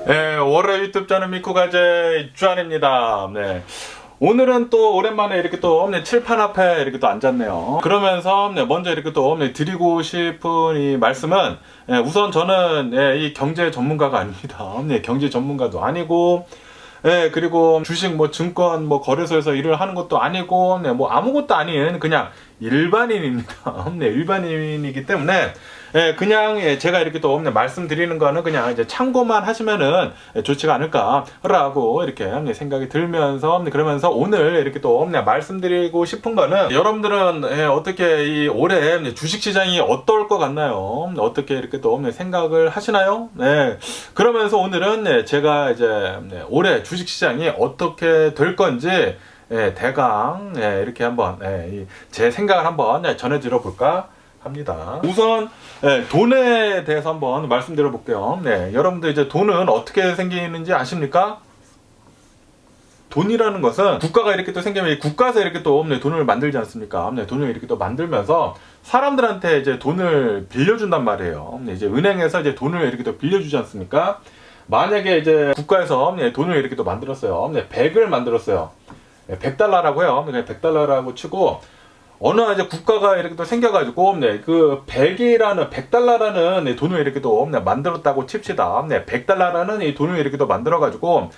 네, 월요 유튜브 저는 미쿠가제 쭈안입니다. 네. 오늘은 또 오랜만에 이렇게 또 칠판 앞에 이렇게 또 앉았네요. 그러면서 먼저 이렇게 또 드리고 싶은 이 말씀은, 우선 저는 이 경제 전문가가 아닙니다. 경제 전문가도 아니고, 그리고 주식 증권 거래소에서 일을 하는 것도 아니고, 아무것도 아닌 그냥 일반인입니다. 일반인이기 때문에 그냥 제가 이렇게 또 말씀드리는 거는 그냥 이제 참고만 하시면은 좋지가 않을까라고 이렇게 생각이 들면서, 그러면서 오늘 이렇게 또 말씀드리고 싶은 거는, 여러분들은 어떻게 이 올해 주식시장이 어떨 것 같나요? 어떻게 이렇게 또 생각을 하시나요? 네. 그러면서 오늘은 제가 이제 올해 주식시장이 어떻게 될 건지 대강 이렇게 한번 제 생각을 한번 전해드려 볼까 합니다. 우선 돈에 대해서 한번 말씀드려 볼게요. 여러분들 이제 돈은 어떻게 생기는지 아십니까? 돈이라는 것은 국가가 이렇게 또 생기면 국가에서 이렇게 또 돈을 만들지 않습니까? 돈을 이렇게 또 만들면서 사람들한테 이제 돈을 빌려준단 말이에요. 이제 은행에서 이제 돈을 이렇게 또 빌려주지 않습니까? 만약에 이제 국가에서 돈을 이렇게 또 만들었어요. 100을 만들었어요. 100달러라고 해요. 100달러라고 치고, 어느 이제 국가가 이렇게 또 생겨가지고, 그 100달러라는 돈을 이렇게 또 만들었다고 칩시다. 100달러라는 이 돈을 이렇게 또 만들어가지고,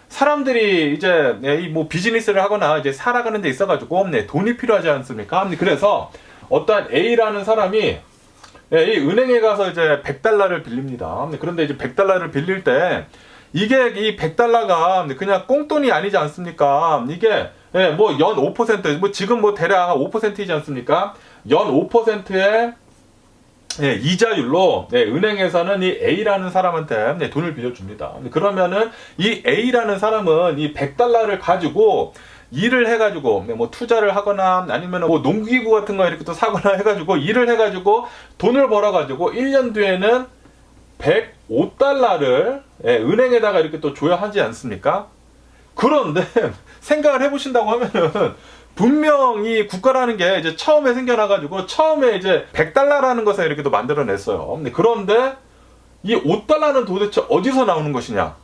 사람들이 이제 이 비즈니스를 하거나 이제 살아가는 데 있어가지고, 돈이 필요하지 않습니까? 그래서 어떤 A라는 사람이 이 은행에 가서 이제 100달러를 빌립니다. 그런데 이제 100달러를 빌릴 때, 이게 이 100달러가 그냥 꽁돈이 아니지 않습니까? 이게 연 5%, 지금 대략 5%이지 않습니까? 연 5%의 이자율로 은행에서는 이 A라는 사람한테 돈을 빌려줍니다. 그러면은 이 A라는 사람은 이 100달러를 가지고 일을 해가지고 투자를 하거나 아니면 농기구 같은 거 이렇게 또 사거나 해가지고 일을 해가지고 돈을 벌어가지고 1년 뒤에는 105달러를 은행에다가 이렇게 또 줘야 하지 않습니까? 그런데 생각을 해보신다고 하면은, 분명히 국가라는 게 이제 처음에 생겨나가지고 처음에 이제 100달러라는 것을 이렇게 또 만들어냈어요. 그런데 이 5달러는 도대체 어디서 나오는 것이냐?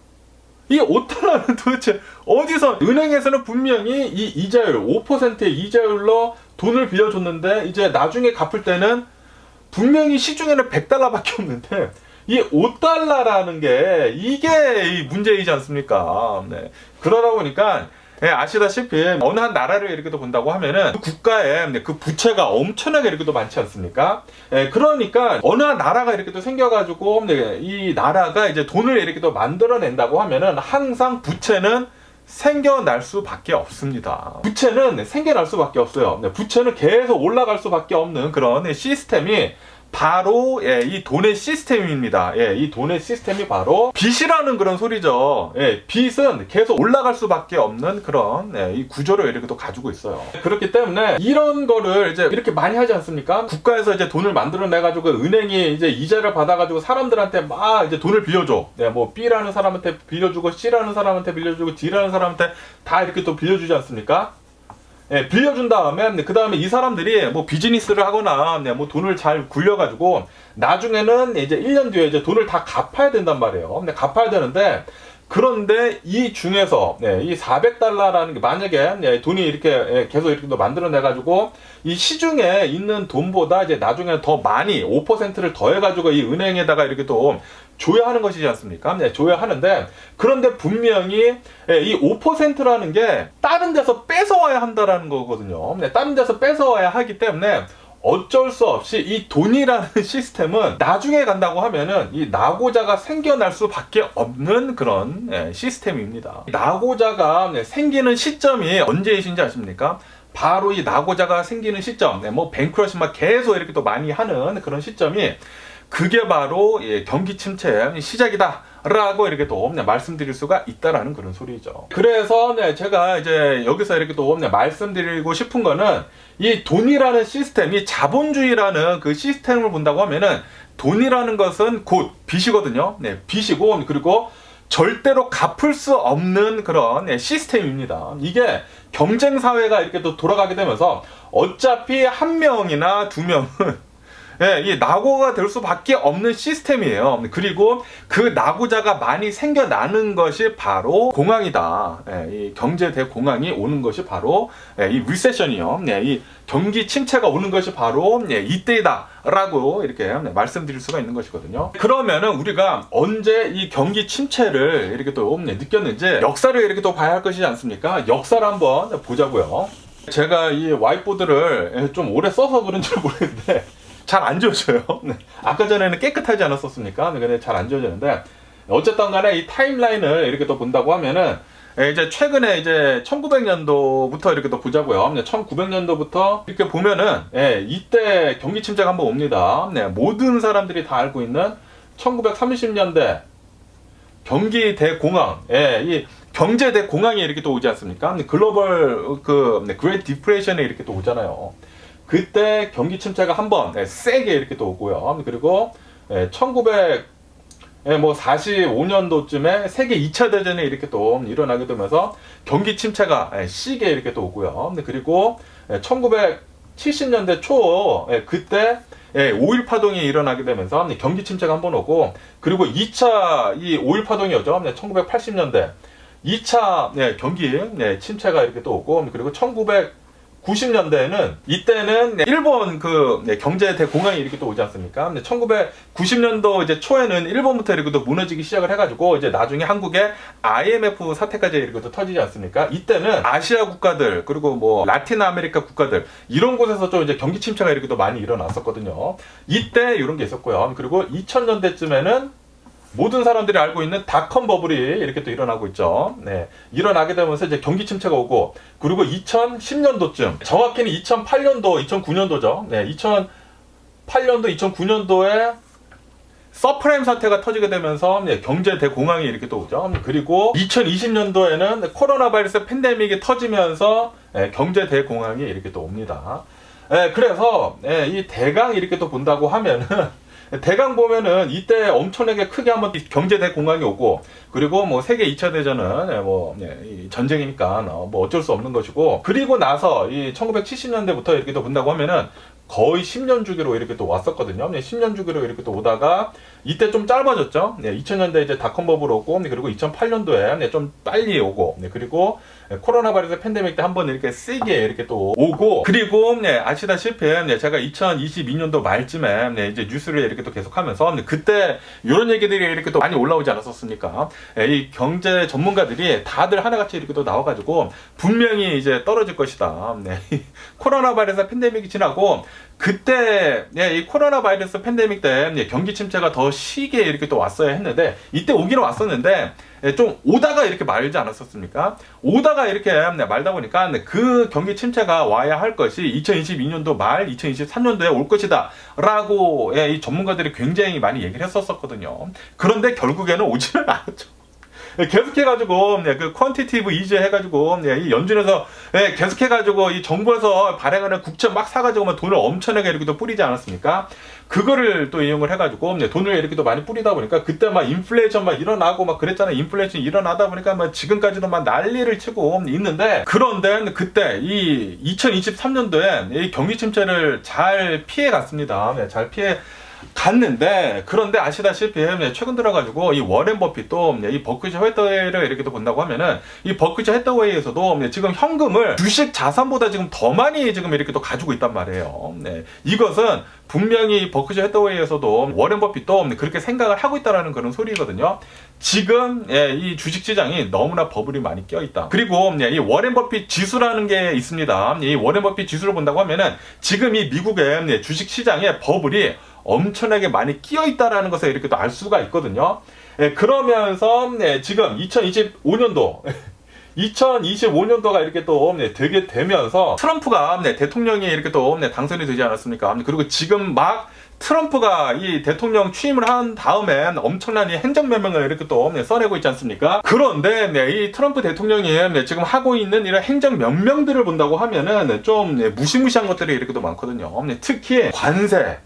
이 5달러는 도대체 어디서? 은행에서는 분명히 이 이자율 5%의 이자율로 돈을 빌려줬는데, 이제 나중에 갚을 때는 분명히 시중에는 100달러밖에 없는데 이 5달러라는 게 이게 문제이지 않습니까? 그러다 보니까 아시다시피 어느 한 나라를 이렇게 또 본다고 하면은 그 국가에 그 부채가 엄청나게 이렇게 또 많지 않습니까? 그러니까 어느 한 나라가 이렇게 또 생겨가지고 이 나라가 이제 돈을 이렇게 또 만들어낸다고 하면은 항상 부채는 생겨날 수밖에 없습니다. 부채는 생겨날 수밖에 없어요. 부채는 계속 올라갈 수밖에 없는 그런 시스템이 바로 이 돈의 시스템입니다. 이 돈의 시스템이 바로 빚이라는 그런 소리죠. 빚은 계속 올라갈 수밖에 없는 그런 이 구조를 이렇게 또 가지고 있어요. 그렇기 때문에 이런 거를 이제 이렇게 많이 하지 않습니까? 국가에서 이제 돈을 만들어내 가지고 은행이 이제 이자를 받아 가지고 사람들한테 막 이제 돈을 빌려줘. B라는 사람한테 빌려주고, C라는 사람한테 빌려주고, D라는 사람한테 다 이렇게 또 빌려주지 않습니까? 빌려준 다음에 그 다음에 이 사람들이 비즈니스를 하거나 돈을 잘 굴려가지고 나중에는 이제 1년 뒤에 이제 돈을 다 갚아야 된단 말이에요. 갚아야 되는데, 그런데 이 중에서 이 400달러라는 게 만약에 돈이 이렇게 계속 이렇게 만들어내가지고 이 시중에 있는 돈보다 이제 나중에는 더 많이 5%를 더해가지고 이 은행에다가 이렇게 또 줘야 하는 것이지 않습니까? 줘야 하는데, 그런데 분명히 이 5%라는 게 다른 데서 뺏어와야 한다라는 거거든요. 다른 데서 뺏어와야 하기 때문에 어쩔 수 없이 이 돈이라는 시스템은 나중에 간다고 하면은 이 낙오자가 생겨날 수밖에 없는 그런 시스템입니다. 낙오자가 생기는 시점이 언제이신지 아십니까? 바로 이 낙오자가 생기는 시점, 뱅크러시 막 계속 이렇게 또 많이 하는 그런 시점이, 그게 바로 경기 침체의 시작이다 라고 이렇게 또 말씀드릴 수가 있다라는 그런 소리죠. 그래서 제가 이제 여기서 이렇게 또 말씀드리고 싶은 거는, 이 돈이라는 시스템, 이 자본주의라는 그 시스템을 본다고 하면은 돈이라는 것은 곧 빚이거든요. 빚이고, 그리고 절대로 갚을 수 없는 그런 시스템입니다. 이게 경쟁사회가 이렇게 또 돌아가게 되면서 어차피 한 명이나 두 명은 이 낙오가 될 수밖에 없는 시스템이에요. 그리고 그 낙오자가 많이 생겨나는 것이 바로 공황이다. 이 경제 대공황이 오는 것이 바로 이 리세션이요. 이 경기 침체가 오는 것이 바로 이때이다 라고 이렇게 말씀드릴 수가 있는 것이거든요. 그러면은 우리가 언제 이 경기 침체를 이렇게 또 느꼈는지 역사를 이렇게 또 봐야 할 것이지 않습니까? 역사를 한번 보자고요. 제가 이 와이트보드를 좀 오래 써서 그런지 모르겠는데 잘 안 지워져요. 아까 전에는 깨끗하지 않았었습니까? 근데 잘 안 지워지는데, 어쨌든 간에 이 타임라인을 이렇게 또 본다고 하면은 이제 최근에 이제 1900년도부터 이렇게 또 보자고요. 1900년도부터 이렇게 보면은 이때 경기 침체가 한번 옵니다. 모든 사람들이 다 알고 있는 1930년대 경기 대공황, 이 경제 대공황이 이렇게 또 오지 않습니까? 글로벌 그레이트 디프레션이 이렇게 또 오잖아요. 그때 경기 침체가 한번 세게 이렇게 또 오고요. 그리고 1945년도쯤에 세계 2차 대전이 이렇게 또 일어나게 되면서 경기 침체가 시게 이렇게 또 오고요. 그리고 1970년대 초 그때 5.1 파동이 일어나게 되면서 경기 침체가 한번 오고, 그리고 2차 이 5.1 파동이 오죠. 1980년대 2차 경기 침체가 이렇게 또 오고, 그리고 1990년대에는 이때는 일본 경제 대공황이 이렇게 또 오지 않습니까? 1990년도 이제 초에는 일본부터 이렇게 또 무너지기 시작을 해가지고 이제 나중에 한국에 IMF 사태까지 이렇게 또 터지지 않습니까? 이때는 아시아 국가들 그리고 뭐 라틴 아메리카 국가들 이런 곳에서 좀 이제 경기 침체가 이렇게 또 많이 일어났었거든요. 이때 이런 게 있었고요. 그리고 2000년대쯤에는 모든 사람들이 알고 있는 닷컴 버블이 이렇게 또 일어나고 있죠. 일어나게 되면서 이제 경기 침체가 오고, 그리고 2010년도쯤, 정확히는 2008년도, 2009년도죠. 2008년도, 2009년도에 서프라임 사태가 터지게 되면서 경제 대공황이 이렇게 또 오죠. 그리고 2020년도에는 코로나 바이러스 팬데믹이 터지면서 경제 대공황이 이렇게 또 옵니다. 그래서 이 대강 이렇게 또 본다고 하면은 대강 보면은 이때 엄청나게 크게 한번 경제 대공황이 오고, 그리고 뭐 세계 2차 대전은 전쟁이니까 뭐 어쩔 수 없는 것이고, 그리고 나서 이 1970년대부터 이렇게 또 본다고 하면은 거의 10년 주기로 이렇게 또 왔었거든요. 10년 주기로 이렇게 또 오다가 이때 좀 짧아졌죠. 2000년대 이제 닷컴 버블 오고, 그리고 2008년도에 좀 빨리 오고, 그리고 코로나 바이러스 팬데믹 때 한번 이렇게 세게 이렇게 또 오고, 그리고 아시다시피 제가 2022년도 말쯤에 이제 뉴스를 이렇게 또 계속하면서 그때 이런 얘기들이 이렇게 또 많이 올라오지 않았었습니까? 이 경제 전문가들이 다들 하나같이 이렇게 또 나와가지고 분명히 이제 떨어질 것이다. 코로나 바이러스 팬데믹이 지나고 그때 이 코로나 바이러스 팬데믹 때 경기 침체가 더 시게 이렇게 또 왔어야 했는데, 이때 오기는 왔었는데 좀 오다가 이렇게 말지 않았었습니까? 오다가 이렇게 말다 보니까 그 경기 침체가 와야 할 것이 2022년도 말 2023년도에 올 것이다 라고 이 전문가들이 굉장히 많이 얘기를 했었거든요. 그런데 결국에는 오지는 않았죠. 계속해가지고 그 퀀티티브 이즈 해가지고 이 연준에서 계속해가지고 이 정부에서 발행하는 국채 막 사가지고 돈을 엄청나게 이렇게 또 뿌리지 않았습니까? 그거를 또 이용을 해가지고 돈을 이렇게 또 많이 뿌리다 보니까 그때 막 인플레이션 막 일어나고 막 그랬잖아요. 인플레이션 일어나다 보니까 막 지금까지도 막 난리를 치고 있는데, 그런데 그때 이 2023년도에 이 경기 침체를 잘 피해 갔습니다. 잘 피해 갔는데, 그런데 아시다시피 최근 들어가지고 이 워렌 버핏도 이 버크셔 해서웨이를 이렇게 또 본다고 하면은 이 버크셔 해서웨이에서도 지금 현금을 주식 자산보다 지금 더 많이 지금 이렇게 또 가지고 있단 말이에요. 이것은 분명히 버크셔 해서웨이에서도 워렌 버핏도 그렇게 생각을 하고 있다라는 그런 소리거든요. 지금 이 주식 시장이 너무나 버블이 많이 껴있다. 그리고 이 워렌 버핏 지수라는 게 있습니다. 이 워렌 버핏 지수를 본다고 하면은 지금 이 미국의 주식 시장에 버블이 엄청나게 많이 끼어 있다라는 것을 이렇게 또 알 수가 있거든요. 그러면서 지금 2025년도 2025년도가 이렇게 또 되게 되면서 트럼프가 대통령이 이렇게 또 당선이 되지 않았습니까? 그리고 지금 막 트럼프가 이 대통령 취임을 한 다음에 엄청난 이 행정명령을 이렇게 또 써내고 있지 않습니까? 그런데 이 트럼프 대통령이 지금 하고 있는 이런 행정명령들을 본다고 하면은 좀 무시무시한 것들이 이렇게 또 많거든요. 특히 관세,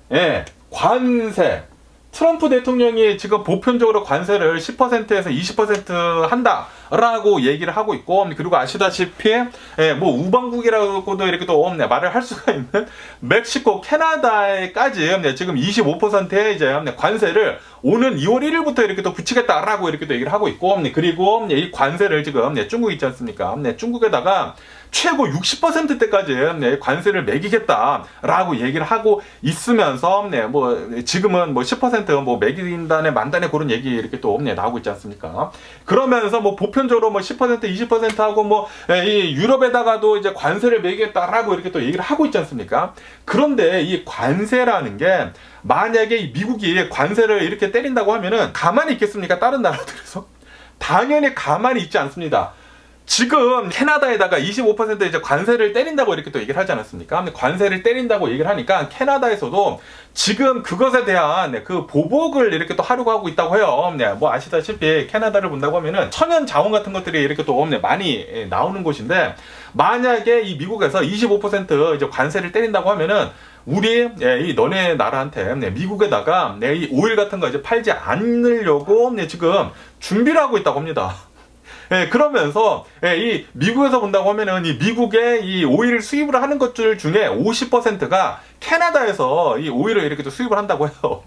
트럼프 대통령이 지금 보편적으로 관세를 10%에서 20% 한다라고 얘기를 하고 있고, 그리고 아시다시피 뭐 우방국이라고도 이렇게 또 말을 할 수가 있는 멕시코, 캐나다에까지 지금 25%의 이제 관세를 오는 2월 1일부터 이렇게 또 붙이겠다라고 이렇게 또 얘기를 하고 있고, 그리고 이 관세를 지금 중국 있지 않습니까? 중국에다가 최고 60%대까지 관세를 매기겠다라고 얘기를 하고 있으면서 뭐 지금은 뭐 10% 뭐 매긴다네 만다네 그런 얘기 이렇게 또 나오고 있지 않습니까? 그러면서 뭐 보편적으로 뭐 10% 20% 하고 뭐 이 유럽에다가도 이제 관세를 매기겠다라고 이렇게 또 얘기를 하고 있지 않습니까? 그런데 이 관세라는 게 만약에 이 미국이 관세를 이렇게 때린다고 하면은 가만히 있겠습니까? 다른 나라들에서 당연히 가만히 있지 않습니다. 지금 캐나다에다가 25% 이제 관세를 때린다고 이렇게 또 얘기를 하지 않았습니까? 관세를 때린다고 얘기를 하니까 캐나다에서도 지금 그것에 대한 그 보복을 이렇게 또 하려고 하고 있다고 해요. 뭐 아시다시피 캐나다를 본다고 하면은 천연 자원 같은 것들이 이렇게 또 많이 나오는 곳인데, 만약에 이 미국에서 25% 이제 관세를 때린다고 하면은 우리 이 너네 나라한테 미국에다가 이 오일 같은 거 이제 팔지 않으려고 지금 준비를 하고 있다고 합니다. 그러면서 이 미국에서 본다고 하면은 이 미국의 이 오일을 수입을 하는 것들 중에 50%가 캐나다에서 이 오일을 이렇게 또 수입을 한다고 해요.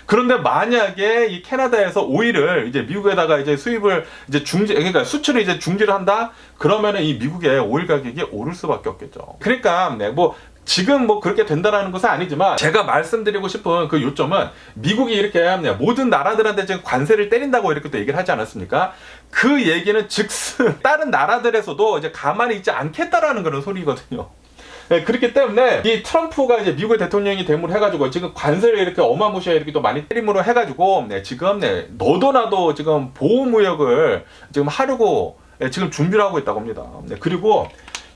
그런데 만약에 이 캐나다에서 오일을 이제 미국에다가 이제 수입을 이제 그러니까 수출을 이제 중지를 한다? 그러면은 이 미국의 오일 가격이 오를 수밖에 없겠죠. 그러니까 뭐 지금 뭐 그렇게 된다라는 것은 아니지만, 제가 말씀드리고 싶은 그 요점은 미국이 이렇게 모든 나라들한테 지금 관세를 때린다고 이렇게 또 얘기를 하지 않았습니까? 그 얘기는 즉슨 다른 나라들에서도 이제 가만히 있지 않겠다라는 그런 소리거든요. 그렇기 때문에 이 트럼프가 이제 미국의 대통령이 됨으로 해가지고 지금 관세를 이렇게 어마무시하게 이렇게 또 많이 때림으로 해가지고 지금 너도 나도 지금 보호무역을 지금 하려고 지금 준비를 하고 있다고 합니다. 그리고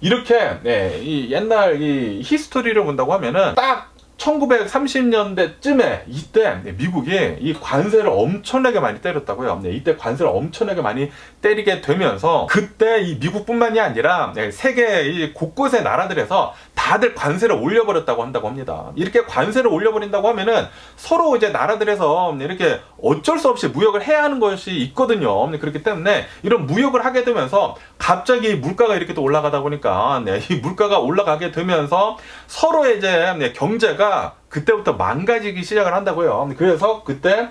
이렇게 이 옛날 이 히스토리를 본다고 하면은 딱 1930년대쯤에 이때 미국이 이 관세를 엄청나게 많이 때렸다고요. 이때 관세를 엄청나게 많이 때리게 되면서 그때 이 미국뿐만이 아니라 세계 이 곳곳의 나라들에서 다들 관세를 올려버렸다고 한다고 합니다. 이렇게 관세를 올려버린다고 하면은 서로 이제 나라들에서 이렇게 어쩔 수 없이 무역을 해야 하는 것이 있거든요. 그렇기 때문에 이런 무역을 하게 되면서 갑자기 물가가 이렇게 또 올라가다 보니까 이 물가가 올라가게 되면서 서로의 이제 경제가 그때부터 망가지기 시작을 한다고요. 그래서 그때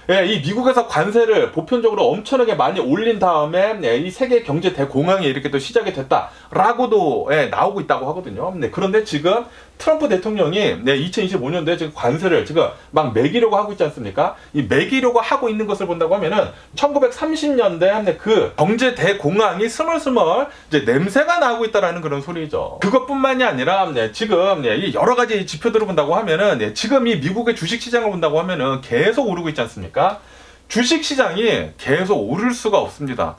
이 미국에서 관세를 보편적으로 엄청나게 많이 올린 다음에 이 세계 경제 대공황이 이렇게 또 시작이 됐다라고도 나오고 있다고 하거든요. 그런데 지금 트럼프 대통령이 2025년도에 지금 관세를 지금 막 매기려고 하고 있지 않습니까? 이 매기려고 하고 있는 것을 본다고 하면은 1930년대 그 경제 대공황이 스멀스멀 이제 냄새가 나고 있다라는 그런 소리죠. 그것뿐만이 아니라 지금 이 여러 가지 지표들을 본다고 하면은 지금 이 미국의 주식 시장을 본다고 하면은 계속 오르고 있지 않습니까? 주식 시장이 계속 오를 수가 없습니다.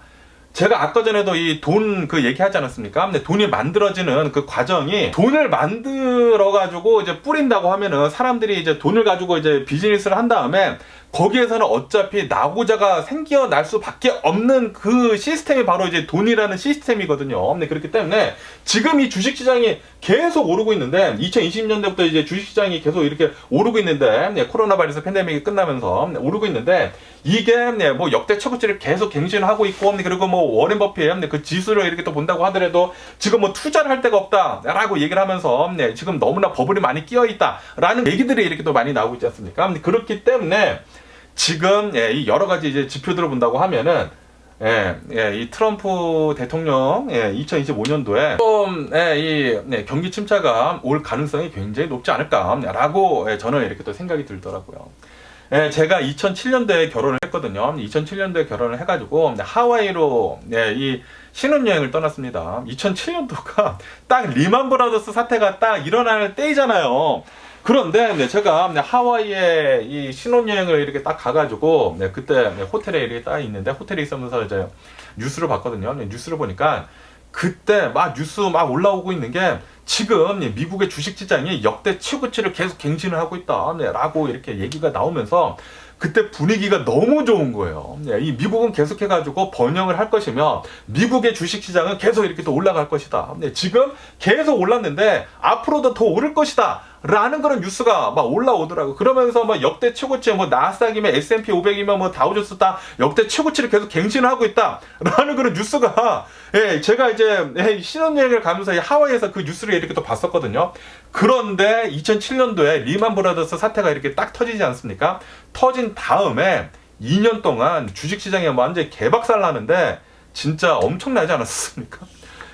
제가 아까 전에도 이 돈 그 얘기하지 않았습니까? 근데 돈이 만들어지는 그 과정이, 돈을 만들어가지고 이제 뿌린다고 하면은 사람들이 이제 돈을 가지고 이제 비즈니스를 한 다음에 거기에서는 어차피 나고자가 생겨날 수밖에 없는 그 시스템이 바로 이제 돈이라는 시스템이거든요. 그렇기 때문에 지금 이 주식시장이 계속 오르고 있는데 2020년대부터 이제 주식시장이 계속 이렇게 오르고 있는데 코로나 바이러스 팬데믹이 끝나면서 오르고 있는데 이게 뭐 역대 최고치를 계속 갱신하고 있고, 그리고 뭐 워렌 버핏 그 지수를 이렇게 또 본다고 하더라도 지금 뭐 투자를 할 데가 없다라고 얘기를 하면서 지금 너무나 버블이 많이 끼어 있다라는 얘기들이 이렇게 또 많이 나오고 있지 않습니까? 그렇기 때문에 지금 이 여러 가지 이제 지표들을 본다고 하면은 이 트럼프 대통령 2025년도에 좀 이 경기 침체가 올 가능성이 굉장히 높지 않을까라고 저는 이렇게 또 생각이 들더라고요. 제가 2007년도에 결혼을 했거든요. 2007년도에 결혼을 해가지고 하와이로 이 신혼여행을 떠났습니다. 2007년도가 딱 리만 브라더스 사태가 딱 일어날 때이잖아요. 그런데 제가 하와이에 이 신혼여행을 이렇게 딱 가가지고 그때 호텔에 이렇게 딱 있는데, 호텔에 있으면서 이제 뉴스를 봤거든요. 뉴스를 보니까 그때 막 뉴스 막 올라오고 있는 게 지금 미국의 주식시장이 역대 최고치를 계속 갱신을 하고 있다라고 이렇게 얘기가 나오면서 그때 분위기가 너무 좋은 거예요. 이 미국은 계속해가지고 번영을 할 것이며 미국의 주식시장은 계속 이렇게 또 올라갈 것이다. 지금 계속 올랐는데 앞으로도 더 오를 것이다 라는 그런 뉴스가 막 올라오더라고. 그러면서 뭐 역대 최고치, 뭐 나스닥이면 S&P 500이면 뭐 다우존스 다 역대 최고치를 계속 갱신하고 있다 라는 그런 뉴스가, 예, 제가 이제 신혼여행을 가면서 하와이에서 그 뉴스를 이렇게 또 봤었거든요. 그런데 2007년도에 리만 브라더스 사태가 이렇게 딱 터지지 않습니까? 터진 다음에 2년 동안 주식시장이 완전히 개박살 나는데 진짜 엄청나지 않았습니까?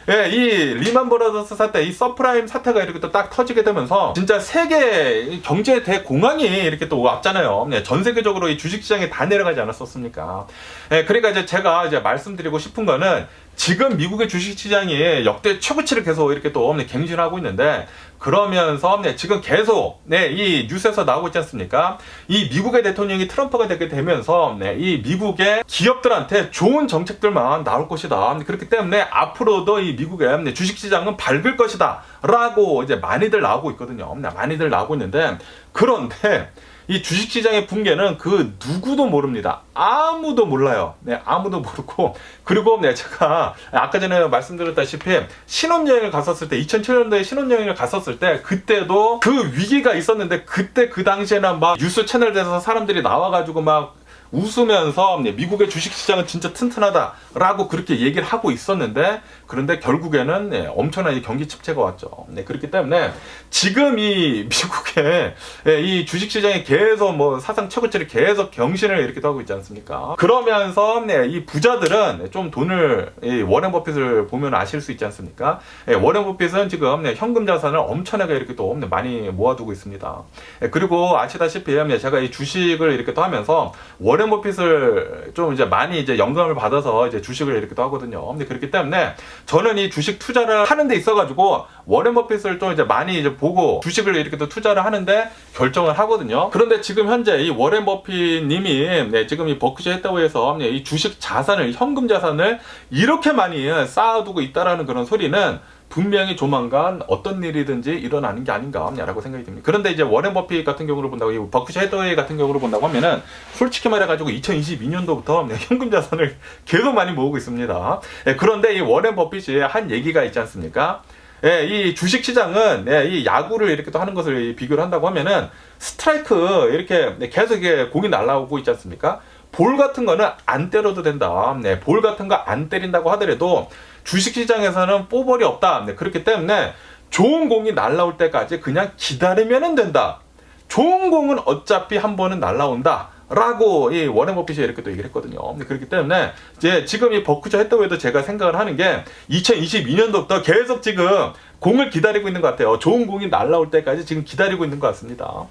예, 이 리만 브라더스 사태, 이 서프라임 사태가 이렇게 또 딱 터지게 되면서 진짜 세계 경제 대공황이 이렇게 또 왔잖아요. 네, 전 세계적으로 이 주식시장이 다 내려가지 않았었습니까? 예, 그러니까 이제 제가 이제 말씀드리고 싶은 거는 지금 미국의 주식시장이 역대 최고치를 계속 이렇게 또 갱신하고 있는데, 그러면서 지금 계속 이 뉴스에서 나오고 있지 않습니까? 이 미국의 대통령이 트럼프가 되게 되면서 이 미국의 기업들한테 좋은 정책들만 나올 것이다. 그렇기 때문에 앞으로도 이 미국의 주식시장은 밝을 것이다 라고 이제 많이들 나오고 있거든요. 많이들 나오고 있는데, 그런데 이 주식시장의 붕괴는 그 누구도 모릅니다. 아무도 몰라요. 네, 아무도 모르고. 그리고 제가 아까 전에 말씀드렸다시피 신혼여행을 갔었을 때, 2007년도에 신혼여행을 갔었을 때, 그때도 그 위기가 있었는데, 그때 그 당시에는 막 뉴스 채널에서 사람들이 나와가지고 막 웃으면서 미국의 주식시장은 진짜 튼튼하다라고 그렇게 얘기를 하고 있었는데, 그런데 결국에는 엄청난 경기 침체가 왔죠. 그렇기 때문에 지금 이 미국의 이 주식시장이 계속 뭐 사상 최고치를 계속 경신을 이렇게 하고 있지 않습니까? 그러면서 이 부자들은 좀 돈을, 워렌 버핏을 보면 아실 수 있지 않습니까? 워렌 버핏은 지금 현금 자산을 엄청나게 이렇게 또 많이 모아두고 있습니다. 그리고 아시다시피 제가 이 주식을 이렇게 또 하면서 워렌 버핏을 좀 이제 많이 이제 영감을 받아서 이제 주식을 이렇게 또 하거든요. 그렇기 때문에 저는 이 주식 투자를 하는 데 있어가지고 워렌 버핏을 좀 이제 많이 이제 보고 주식을 이렇게 또 투자를 하는데 결정을 하거든요. 그런데 지금 현재 이 워렌 버핏 님이 지금 이 버크셔 해서웨이에서 이 주식 자산을, 현금 자산을 이렇게 많이 쌓아두고 있다라는 그런 소리는 분명히 조만간 어떤 일이든지 일어나는 게 아닌가라고 생각이 듭니다. 그런데 이제 워렌 버핏 같은 경우를 본다고, 이 버크셔 해서웨이 같은 경우를 본다고 하면은 솔직히 말해가지고 2022년도부터 현금 자산을 계속 많이 모으고 있습니다. 그런데 이 워렌 버핏이 한 얘기가 있지 않습니까? 이 주식시장은 이 야구를 이렇게 또 하는 것을 비교를 한다고 하면은 스트라이크 이렇게 계속 공이 날아오고 있지 않습니까? 볼 같은 거는 안 때려도 된다. 볼 같은 거 안 때린다고 하더라도 주식시장에서는 포볼이 없다. 그렇기 때문에 좋은 공이 날아올 때까지 그냥 기다리면 된다. 좋은 공은 어차피 한 번은 날아온다 라고 이 워렌 버핏이 이렇게 또 얘기를 했거든요. 그렇기 때문에 이제 지금 이 버크셔 해서웨이도 제가 생각을 하는 게 2022년도부터 계속 지금 공을 기다리고 있는 것 같아요. 좋은 공이 날아올 때까지 지금 기다리고 있는 것 같습니다.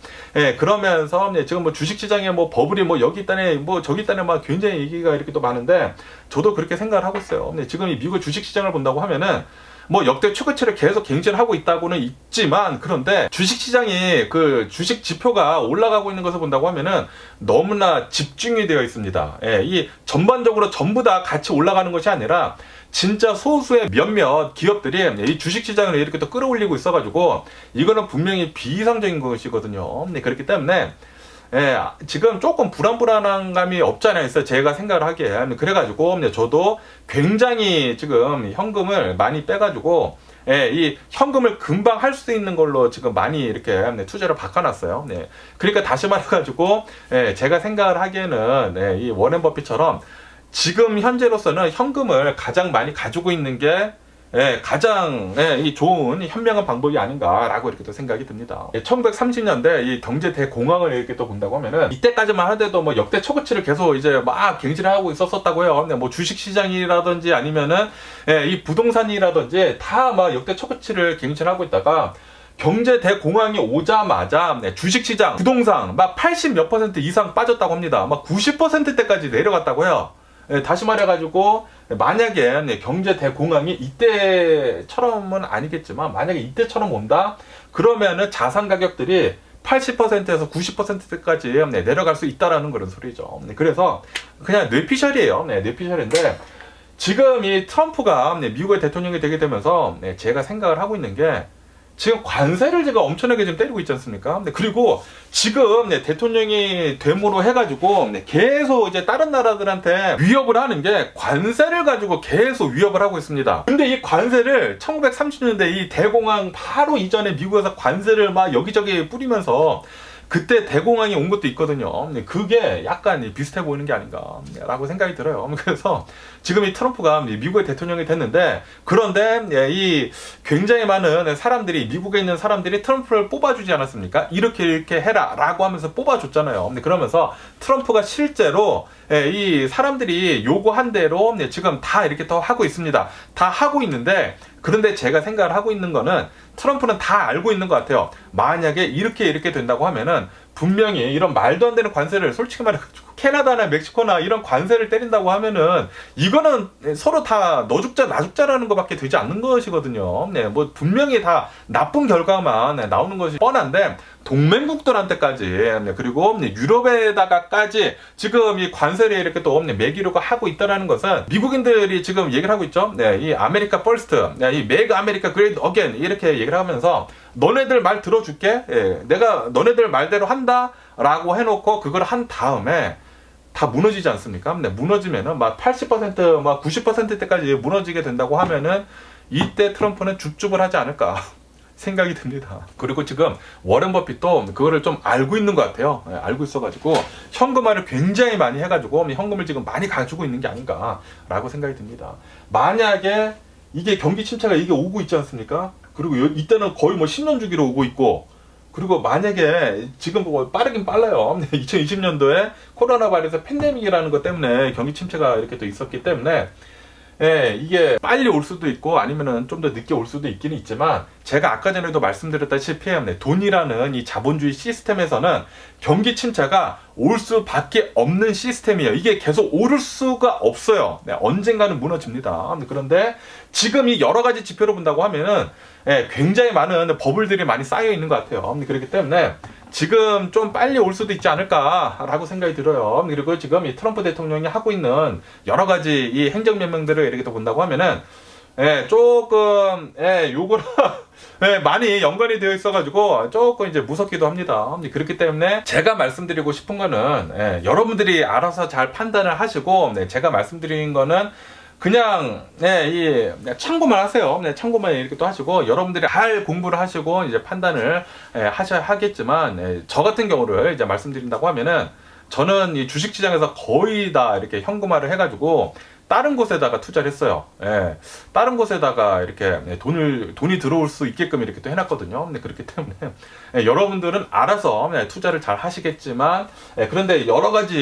그러면서 지금 뭐 주식시장에 뭐 버블이 뭐 여기 있다네, 뭐 저기 있다네, 막 굉장히 얘기가 이렇게 또 많은데, 저도 그렇게 생각을 하고 있어요. 지금 이 미국 주식시장을 본다고 하면은 뭐 역대 최고치를 계속 갱신하고 있다고는 있지만, 그런데 주식시장이 그 주식 지표가 올라가고 있는 것을 본다고 하면은 너무나 집중이 되어 있습니다. 이 전반적으로 전부 다 같이 올라가는 것이 아니라 진짜 소수의 몇몇 기업들이 이 주식시장을 이렇게 또 끌어올리고 있어가지고 이거는 분명히 비이상적인 것이거든요. 그렇기 때문에 지금 조금 불안한 감이 없지 않아 있어요. 제가 생각을 하기에. 그래가지고 저도 굉장히 지금 현금을 많이 빼가지고 이 현금을 금방 할 수 있는 걸로 지금 많이 이렇게 투자를 바꿔놨어요. 그러니까 다시 말해가지고 제가 생각을 하기에는 이 워렌 버핏처럼 지금 현재로서는 현금을 가장 많이 가지고 있는 게 가장 이 좋은 현명한 방법이 아닌가라고 이렇게 또 생각이 듭니다. 1930년대 이 경제 대공황을 이렇게 또 본다고 하면은 이때까지만 하더라도 뭐 역대 최고치를 계속 이제 막 갱신을 하고 있었다고 해요. 뭐 주식시장이라든지 아니면은 이 부동산이라든지 다 막 역대 최고치를 갱신하고 있다가 경제 대공황이 오자마자 주식시장, 부동산 막 80 몇 % 이상 빠졌다고 합니다. 막 90%대까지 내려갔다고 해요. 다시 말해가지고 만약에 경제 대공황이 이때처럼은 아니겠지만 만약에 이때처럼 온다 그러면은 자산 가격들이 80%에서 90%까지 내려갈 수 있다라는 그런 소리죠. 그래서 그냥 뇌피셜이에요. 뇌피셜인데 지금 이 트럼프가 미국의 대통령이 되게 되면서 제가 생각을 하고 있는 게 지금 관세를 제가 엄청나게 지금 때리고 있지 않습니까? 그리고 지금 대통령이 되므로 해가지고 계속 이제 다른 나라들한테 위협을 하는 게 관세를 가지고 계속 위협을 하고 있습니다. 근데 이 관세를 1930년대 이 대공황 바로 이전에 미국에서 관세를 막 여기저기 뿌리면서 그때 대공황이 온 것도 있거든요. 그게 약간 비슷해 보이는 게 아닌가라고 생각이 들어요. 그래서 지금 이 트럼프가 미국의 대통령이 됐는데, 그런데 이 굉장히 많은 사람들이, 미국에 있는 사람들이 트럼프를 뽑아주지 않았습니까? 이렇게 해라 라고 하면서 뽑아줬잖아요. 그러면서 트럼프가 실제로 이 사람들이 요구한 대로 지금 다 이렇게 더 하고 있습니다. 다 하고 있는데, 그런데 제가 생각을 하고 있는 거는 트럼프는 다 알고 있는 것 같아요. 만약에 이렇게 된다고 하면은 분명히 이런 말도 안 되는 관세를, 솔직히 말해가지고 캐나다나 멕시코나 이런 관세를 때린다고 하면은 이거는 서로 다 너 죽자 나 죽자라는 것밖에 되지 않는 것이거든요. 뭐 분명히 다 나쁜 결과만 나오는 것이 뻔한데, 동맹국들한테까지, 그리고 유럽에다가까지 지금 이 관세를 이렇게 또 매기려고 하고 있다라는 것은, 미국인들이 지금 얘기를 하고 있죠. 이 아메리카 퍼스트, 이 메이크 아메리카 그레이트 어게인 이렇게 얘기를 하면서 너네들 말 들어줄게. 내가 너네들 말대로 한다 라고 해놓고 그걸 한 다음에 다 무너지지 않습니까? 무너지면은 막 80%, 막 90%대까지 무너지게 된다고 하면은 이때 트럼프는 줍줍을 하지 않을까 생각이 듭니다. 그리고 지금 워렌 버핏도 그거를 좀 알고 있는 것 같아요. 알고 있어가지고 현금화를 굉장히 많이 해가지고 현금을 지금 많이 가지고 있는 게 아닌가라고 생각이 듭니다. 만약에 이게 경기 침체가 이게 오고 있지 않습니까? 그리고 이때는 거의 뭐 10년 주기로 오고 있고, 그리고 만약에 지금 빠르긴 빨라요. 2020년도에 코로나 바이러스 팬데믹이라는 것 때문에 경기 침체가 이렇게 또 있었기 때문에 이게 빨리 올 수도 있고 아니면은 좀 더 늦게 올 수도 있기는 있지만, 제가 아까 전에도 말씀드렸다시피 돈이라는 이 자본주의 시스템에서는 경기 침체가 올 수밖에 없는 시스템이에요. 이게 계속 오를 수가 없어요. 언젠가는 무너집니다. 그런데 지금 이 여러 가지 지표로 본다고 하면은 굉장히 많은 버블들이 많이 쌓여 있는 것 같아요. 그렇기 때문에 지금 좀 빨리 올 수도 있지 않을까라고 생각이 들어요. 그리고 지금 이 트럼프 대통령이 하고 있는 여러 가지 이 행정 명령들을 이렇게 또 본다고 하면은 조금 요거랑 많이 연관이 되어 있어가지고 조금 이제 무섭기도 합니다. 그렇기 때문에 제가 말씀드리고 싶은 거는 여러분들이 알아서 잘 판단을 하시고, 제가 말씀드린 거는 그냥 참고만 하세요. 참고만 이렇게 또 하시고, 여러분들이 잘 공부를 하시고 이제 판단을 하셔야 하겠지만, 저 같은 경우를 이제 말씀드린다고 하면은, 저는 이 주식시장에서 거의 다 이렇게 현금화를 해가지고 다른 곳에다가 투자를 했어요. 다른 곳에다가 이렇게 돈이 들어올 수 있게끔 이렇게 또 해놨거든요. 그렇기 때문에 여러분들은 알아서 투자를 잘 하시겠지만, 그런데 여러 가지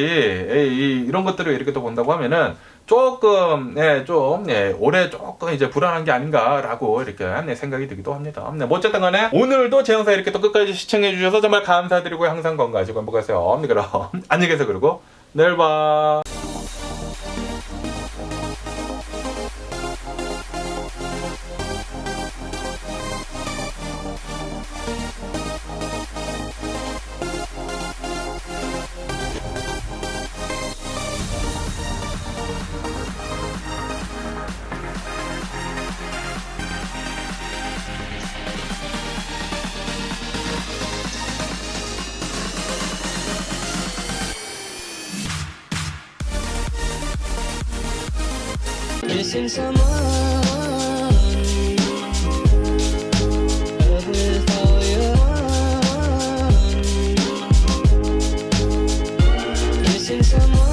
이런 것들을 이렇게 또 본다고 하면은 조금 올해 조금 이제 불안한 게 아닌가라고 이렇게 생각이 들기도 합니다. 뭐 어쨌든 간에 오늘도 제 영상 이렇게 또 끝까지 시청해 주셔서 정말 감사드리고 항상 건강하시고 행복하세요. 그럼 안녕히 계세요. 그리고 내일 봐. Missing someone with all your heart. Missing someone.